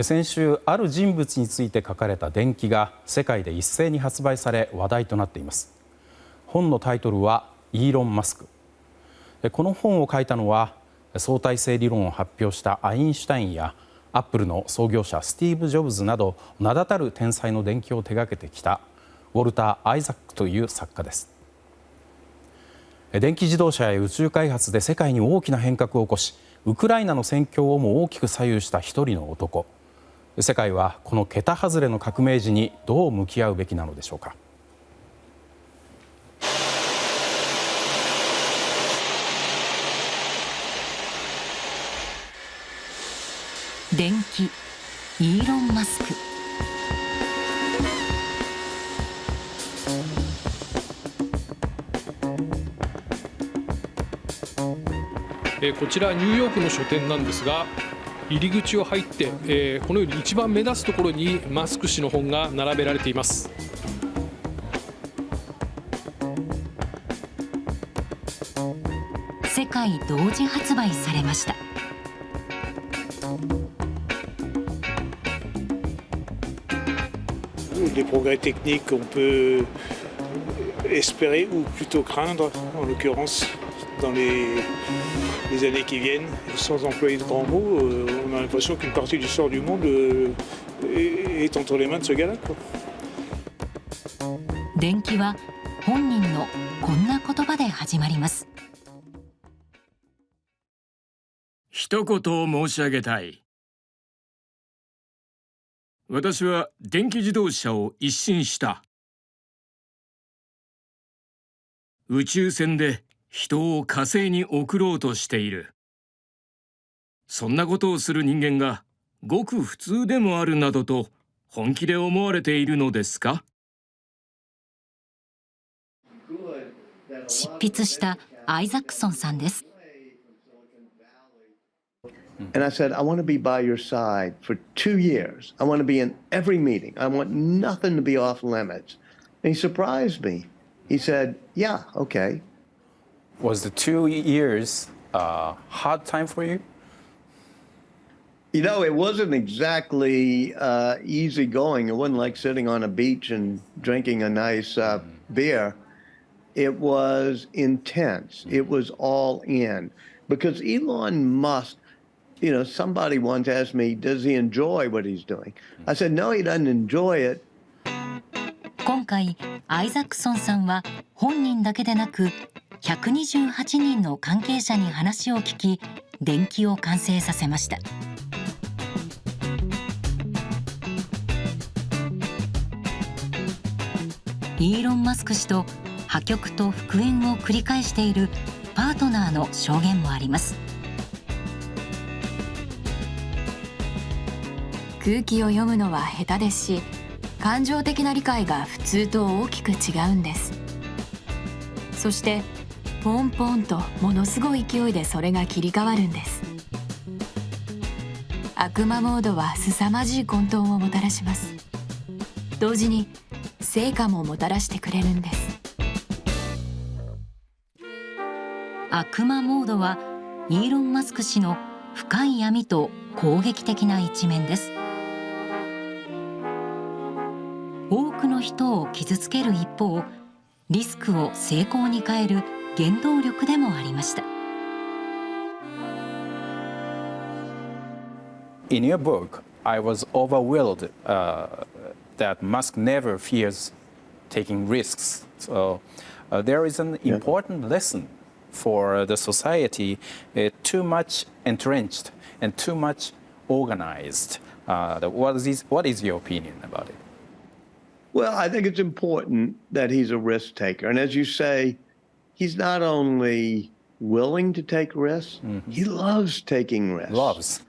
先週、ある人物について書かれた伝記が世界で一斉に発売され話題となっています。本のタイトルはイーロン・マスク。この本を書いたのは相対性理論を発表したアインシュタインやアップルの創業者スティーブ・ジョブズなど名だたる天才の伝記を手掛けてきたウォルター・アイザックという作家です。電気自動車や宇宙開発で世界に大きな変革を起こし、ウクライナの戦況をも大きく左右した一人の男。世界はこの桁外れの革命児にどう向き合うべきなのでしょうか。伝記イーロン・マスク。こちらニューヨークの書店なんですが、入り口を入って、このように一番目立つところにマスク氏の本が並べられています。世界同時発売されました。Les progrès techniques qu'on peut espérer ou plutôt craindre, en l'occurrence, dans les années qui viennent. Sans employer de grands mots, on a l'impression qu'une partie du sort du monde est entre les mains de ce gars-là, quoi. 伝記は本人のこんな言葉で始まります。一言を申し上げたい。私は電気自動車を一新した。宇宙船で人を火星に送ろうとしている。そんなことをする人間がごく普通でもあるなどと本気で思われているのですか？執筆したアイザックソンさんです。And I said, I want to be by your side for 2 years. I want to be in every meeting. I want nothing to be off limits. And he surprised me. He said, yeah, okay. Was the 2 years a hard time for you? You know, it wasn't exactly easy going. It wasn't like sitting on a beach and drinking a nice beer. It was intense. It was all in. Because Elon Musk, you know, somebody once asked me, does he enjoy what he's doing? I said, no, he doesn't enjoy it. 今回アイザックソンさんは本人だけでなく128人の関係者に話を聞き、伝記を完成させました。イーロン・マスク氏と破局と復縁を繰り返しているパートナーの証言もあります。空気を読むのは下手ですし、感情的な理解が普通と大きく違うんです。そしてポンポンとものすごい勢いでそれが切り替わるんです。悪魔モードは凄まじい混沌をもたらします。同時に成果ももたらしてくれるんです。悪魔モードはイーロン・マスク氏の深い闇と攻撃的な一面です。多くの人を傷つける一方、リスクを成功に変える原動力でもありました。In your book, I was overwhelmed that Musk never fears taking risks. So there is an important lesson for the society, too much entrenched and too much organized. What is your opinion about it? Well, I think it's important that he's a risk taker. And as you say, he's not only willing to take risks, he loves taking risks. Loves.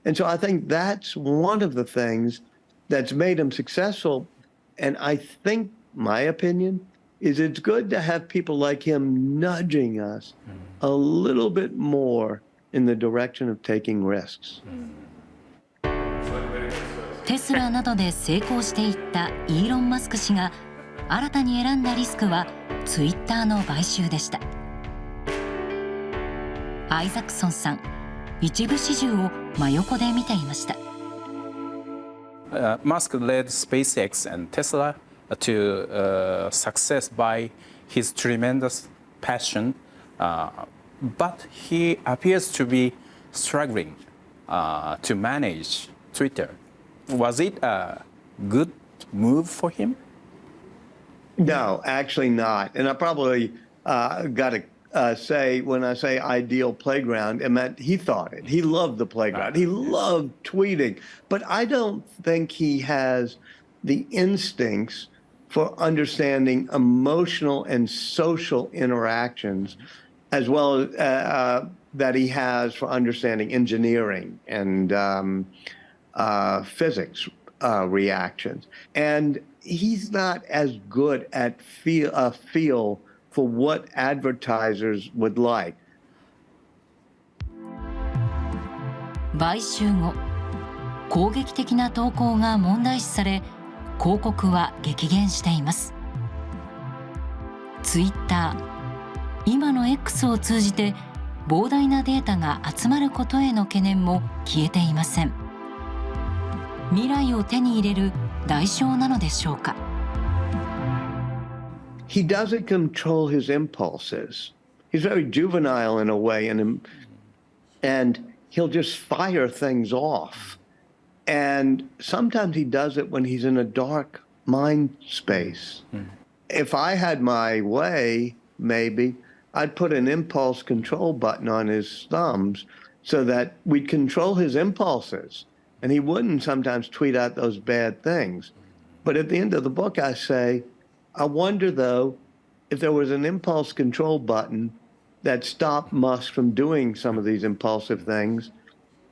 And so I think that's one of the things that's made him successful. And I think, my opinion, is it's good to have people like him nudging us a little bit more in the direction of taking risks. テスラなどで成功していったイーロン・マスク氏が新たに選んだリスクはツイッターの買収でした。アイザックソンさん、一部始終を真横で見ていました。Musk led SpaceX and Tesla to success by his tremendous passion, but he appears to be struggling to manage Twitter. Was it a good move for him? No, actually not. And I probably got to say, when I say ideal playground, it meant he thought it. He loved the playground. He loved tweeting. But I don't think he has the instincts for understanding emotional and social interactions as well as that he has for understanding engineering and physics reactions. And he's not as good at feel for what advertisers would like. 買収後、攻撃的な投稿が問題視され、広告は激減しています。ツイッター、今の X を通じて膨大なデータが集まることへの懸念も消えていません。未来を手に入れる代償なのでしょうか。He doesn't control his impulses. He's very juvenile in a way, and he'll just fire things off. And sometimes he does it when he's in a dark mind space. If I had my way, maybe I'd put an impulse control button on his thumbs so that we'd control his impulses. And he wouldn't sometimes tweet out those bad things. But at the end of the book, I say, I wonder, though, if there was an impulse control button that stopped Musk from doing some of these impulsive things,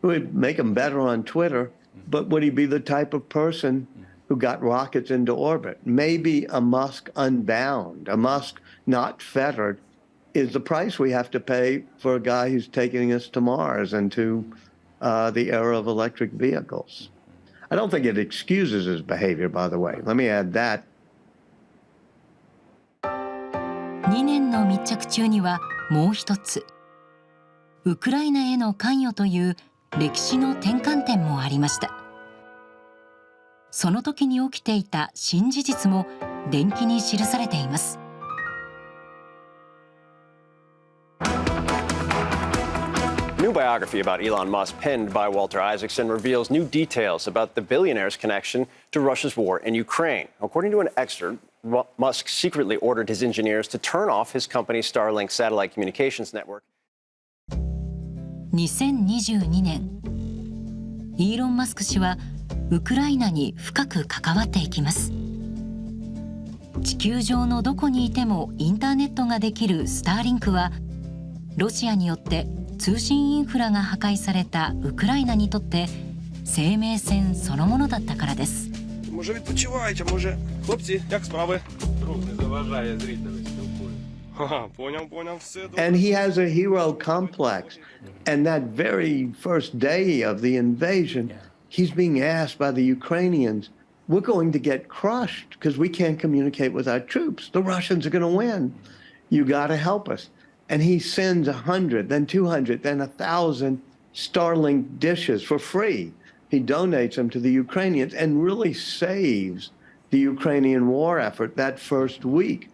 it would make him better on Twitter, but would he be the type of person who got rockets into orbit? Maybe a Musk unbound, a Musk not fettered, is the price we have to pay for a guy who's taking us to Mars and to the era of electric vehicles. I don't think it excuses his behavior, by the way. Let me add that. 2年の密着中にはもう一つ、ウクライナへの関与という歴史の転換点もありました。その時に起きていた新事実も伝記に記されています。New biography about Elon Musk, penned by Walter Isaacson, reveals new details about the billionaire's connection to Russia's war in Ukraine. According to an excerpt, Musk secretly ordered his engineers to turn off his company's Starlink satellite communications network. 2022年、イーロン・マスク氏はウクライナに深く関わっていきます。地球上のどこにいてもインターネットができるスターリンクは、ロシアによって通信インフラが破壊されたウクライナにとって生命線そのものだったからです。Може відпочивають, а може... Хлопці, як справи? Не заважає зрителям спілкує. Ага, поняв, все добре. And he has a hero complex. And that very first day of the invasion, he's being asked by the Ukrainians, we're going to get crushed because we can't communicate with our troops. The Russians are going to win. You got to help us. And he sends 100, then 200, then 1,000 Starlink dishes for free. He donates them to the Ukrainians and really saves the Ukrainian war effort that first week.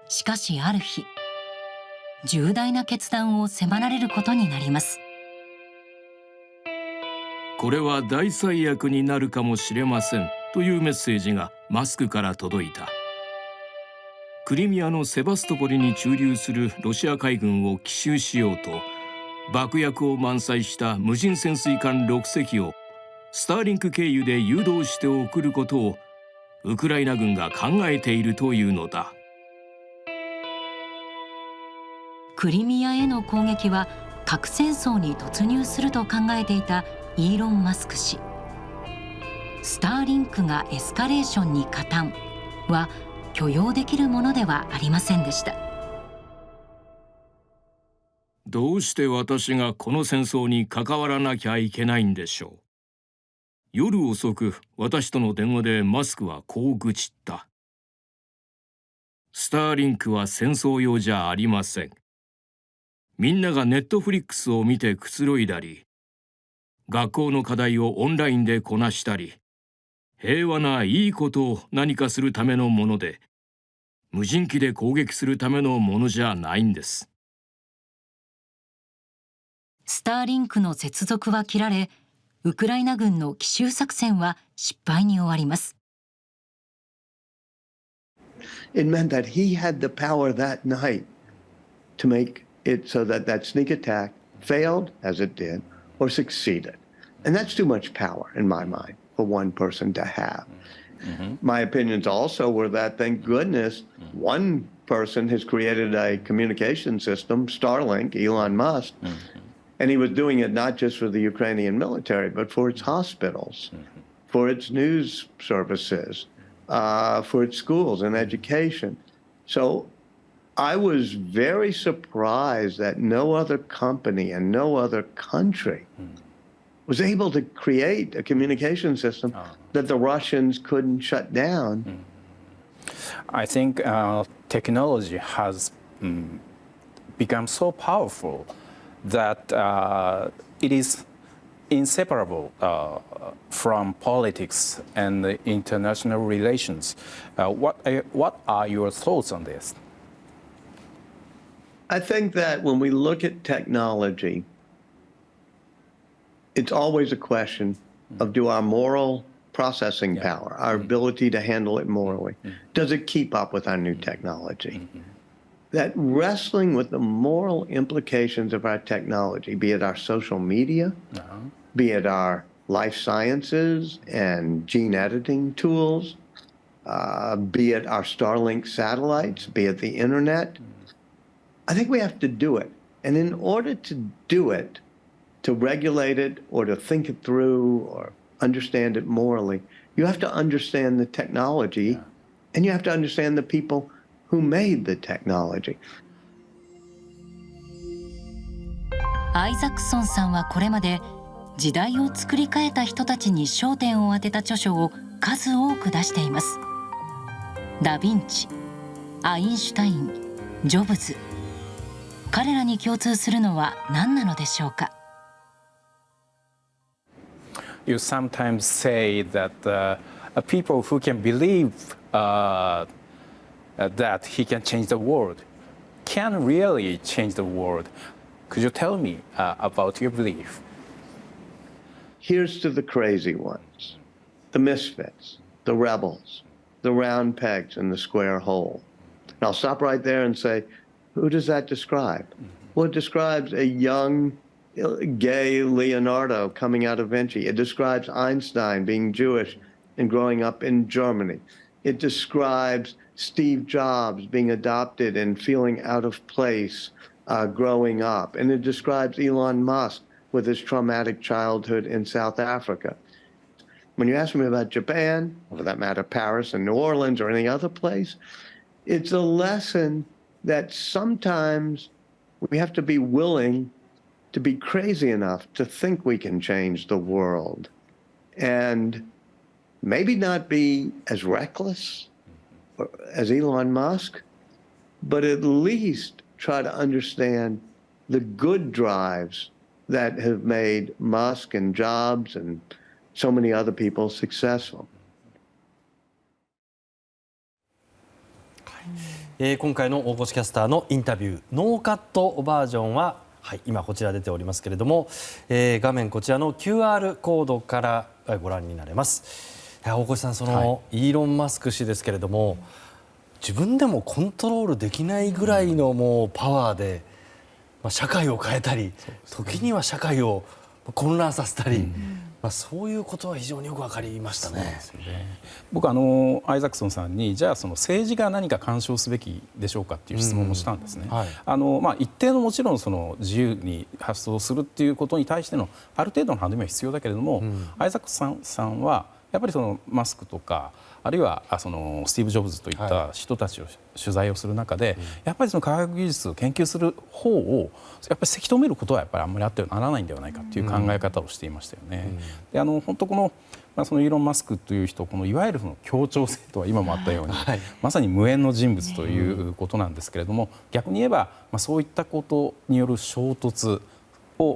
しかしある日、重大な決断を迫られることになります。これは大最悪になるかもしれませんというメッセージがマスクから届いた。クリミアのセバストポリに駐留するロシア海軍を奇襲しようと、爆薬を満載した無人潜水艦6隻をスターリンク経由で誘導して送ることをウクライナ軍が考えているというのだ。クリミアへの攻撃は核戦争に突入すると考えていたイーロン・マスク氏。スターリンクがエスカレーションに加担は許容できるものではありませんでした。どうして私がこの戦争に関わらなきゃいけないんでしょう。夜遅く私との電話でマスクはこう愚痴った。スターリンクは戦争用じゃありません。みんながネットフリックスを見てくつろいだり、学校の課題をオンラインでこなしたり、平和ないいことを何かするためのもので、無人機で攻撃するためのものじゃないんです。スターリンクの接続は切られ、ウクライナ軍の奇襲作戦は失敗に終わります。It meant that he had the power that night to make it so that that sneak attack failed, as it did, or succeeded. And that's too much power, in my mind, for one person to have. My opinions also were that, thank goodness, one person has created a communication system, Starlink, Elon Musk, and he was doing it not just for the Ukrainian military, but for its hospitals, for its news services, for its schools and education. So I was very surprised that no other company and no other country was able to create a communication system that the Russians couldn't shut down. I think technology has become so powerful that it is inseparable from politics and international relations. What are your thoughts on this? I think that when we look at technology, it's always a question of do our moral processing power, our ability to handle it morally, does it keep up with our new technology? That wrestling with the moral implications of our technology, be it our social media, be it our life sciences and gene editing tools, be it our Starlink satellites, be it the internet, I think we have to do it. And in order to do it, to regulate it or to think it through or understand it morally, you have to understand the technology and you have to understand the people who made the technology. アイザックソンさんはこれまで時代を作り変えた人たちに焦点を当てた著書を数多く出しています。ダ・ヴィンチ、アインシュタイン、ジョブズ。彼らに共通するのは何なのでしょうか。You sometimes say that people who can believe that he can change the world can really change the world. Could you tell me about your belief? Here's to the crazy ones, the misfits, the rebels, the round pegs in the square hole. And I'll stop right there and say, who does that describe? Well, it describes a young gay Leonardo coming out of Vinci. It describes Einstein being Jewish and growing up in Germany. It describes Steve Jobs being adopted and feeling out of place growing up. And it describes Elon Musk with his traumatic childhood in South Africa. When you ask me about Japan, or for that matter, Paris and New Orleans or any other place, it's a lesson that sometimes we have to be willing to be crazy enough to think we can change the world and maybe not be as reckless as Elon Musk, but at least try to understand the good drives that have made Musk and Jobs and so many other people successful. 今回の大越キャスターのインタビューノーカットバージョンは、今こちら出ておりますけれども、画面こちらの QR コードからご覧になれます。大越さん、そのイーロン・マスク氏ですけれども、自分でもコントロールできないぐらいのもうパワーで、社会を変えたり、時には社会を混乱させたり、そういうことは非常によく分かりましたね。僕アイザックソンさんにじゃあその政治が何か干渉すべきでしょうかっていう質問もしたんですね。一定のもちろんその自由に発想するっていうことに対してのある程度のハンドルは必要だけれども、アイザックソンさんはやっぱりそのマスクとかあるいはそのスティーブ・ジョブズといった人たちを取材をする中で、やっぱりその科学技術を研究する方をやっぱりせき止めることはやっぱりあんまりあってはならないんではないかという考え方をしていましたよね。で本当このそのイーロン・マスクという人、このいわゆるその協調性とは今もあったように、まさに無縁の人物ということなんですけれども、逆に言えばそういったことによる衝突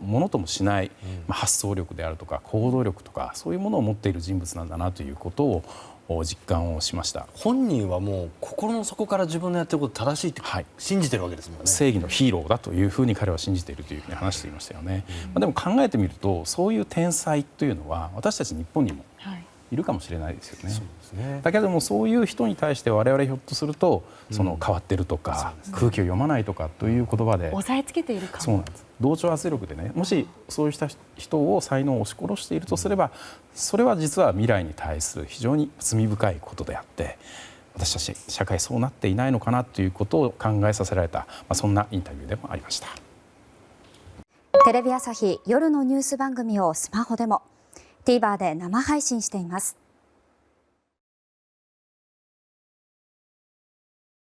ものともしない、発想力であるとか行動力とかそういうものを持っている人物なんだなということを実感をしました。本人はもう心の底から自分のやってること正しいって信じてるわけですもんね。正義のヒーローだというふうに彼は信じているというふうに話していましたよね。でも考えてみるとそういう天才というのは私たち日本にもいるかもしれないですよね。そうですね。だけどもそういう人に対して我々ひょっとすると変わってるとか、空気を読まないとかという言葉で抑えつけているかも。そうなんです。同調圧力でね、もしそうした人を才能を押し殺しているとすれば、それは実は未来に対する非常に罪深いことであって、私たち社会そうなっていないのかなということを考えさせられた、そんなインタビューでもありました。テレビ朝日夜のニュース番組をスマホでも TVer で生配信しています。